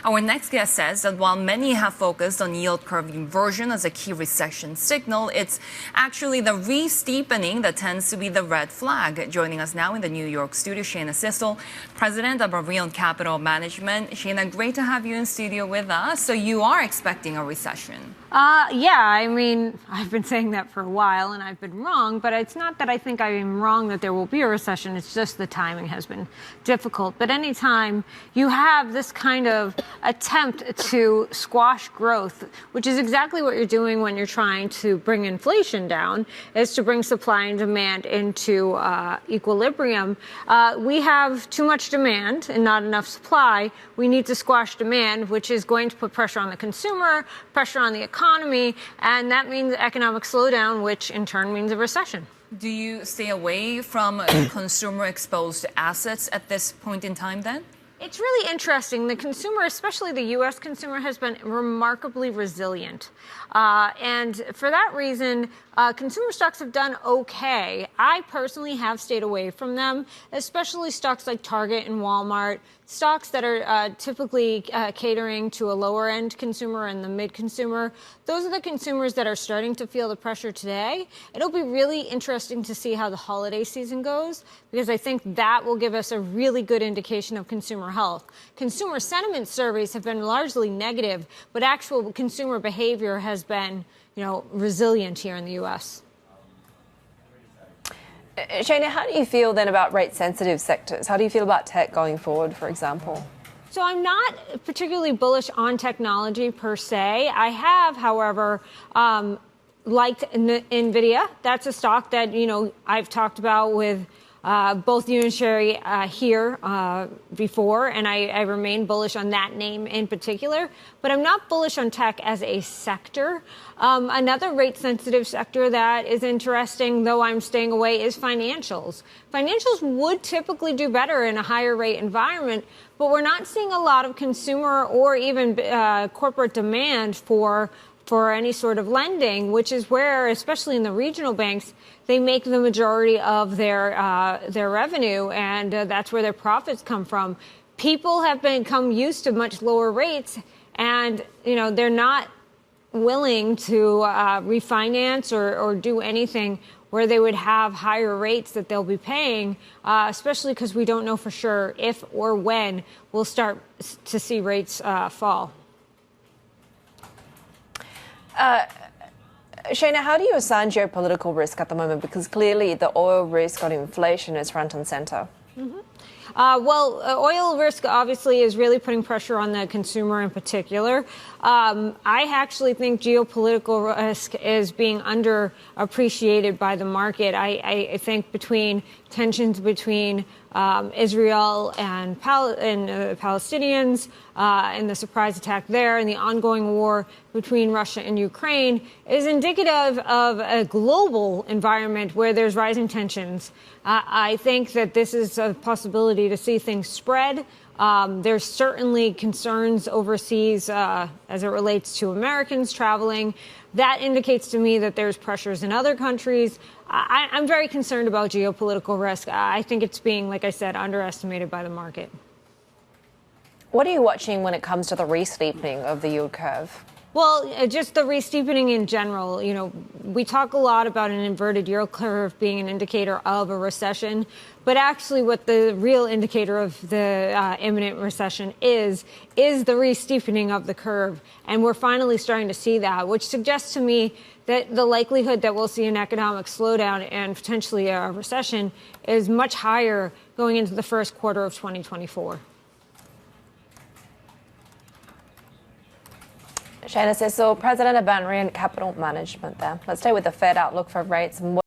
Our next guest says that while many have focused on yield curve inversion as a key recession signal, it's actually the re-steepening that tends to be the red flag. Joining us now in the New York studio, Shana Sissel, president of Banrion Capital Management. Shana, great to have you in studio with us. So you are expecting a recession? Yeah, I mean, I've been saying that for a while and I've been wrong, but it's not that I think I am wrong that there will be a recession. It's just the timing has been difficult. But anytime you have this kind of attempt to squash growth, which is exactly what you're doing when you're trying to bring inflation down, is to bring supply and demand into equilibrium. We have too much demand and not enough supply. We need to squash demand, which is going to put pressure on the consumer, pressure on the economy, and that means economic slowdown, which in turn means a recession. Do you stay away from consumer-exposed assets at this point in time then? It's really interesting. The consumer, especially the U.S. consumer, has been remarkably resilient. And for that reason, consumer stocks have done okay. I personally have stayed away from them, especially stocks like Target and Walmart, stocks that are typically catering to a lower-end consumer and the mid-consumer. Those are the consumers that are starting to feel the pressure today. It'll be really interesting to see how the holiday season goes, because I think that will give us a really good indication of consumer health. Consumer sentiment surveys have been largely negative, but actual consumer behavior has been, resilient here in the U.S. Shana, how do you feel then about rate-sensitive sectors? How do you feel about tech going forward, for example? So I'm not particularly bullish on technology per se. I have, however, liked NVIDIA. That's a stock that, I've talked about with both you and Shery here before, and I remain bullish on that name in particular. But I'm not bullish on tech as a sector. Another rate-sensitive sector that is interesting, though I'm staying away, is financials. Financials would typically do better in a higher rate environment, but we're not seeing a lot of consumer or even corporate demand for any sort of lending, which is where, especially in the regional banks, they make the majority of their revenue, and that's where their profits come from. People have become used to much lower rates, and they're not willing to refinance or do anything where they would have higher rates that they'll be paying, especially because we don't know for sure if or when we'll start to see rates fall. Shana, how do you assign geopolitical risk at the moment? Because clearly the oil risk on inflation is front and center. Mm-hmm. Oil risk obviously is really putting pressure on the consumer in particular. I actually think geopolitical risk is being underappreciated by the market. I think between tensions between Israel and Palestinians and the surprise attack there and the ongoing war between Russia and Ukraine is indicative of a global environment where there's rising tensions. I think that this is a possibility to see things spread. There's certainly concerns overseas as it relates to Americans traveling. That indicates to me that there's pressures in other countries. I'm very concerned about geopolitical risk. I think it's being, like I said, underestimated by the market. What are you watching when it comes to the re-steepening of the yield curve? Well, just the re-steepening in general. We talk a lot about an inverted yield curve being an indicator of a recession, but actually what the real indicator of the imminent recession is the re-steepening of the curve. And we're finally starting to see that, which suggests to me that the likelihood that we'll see an economic slowdown and potentially a recession is much higher going into the first quarter of 2024. Shana Sissel, president of Banrion Capital Management there. Let's stay with the Fed outlook for rates and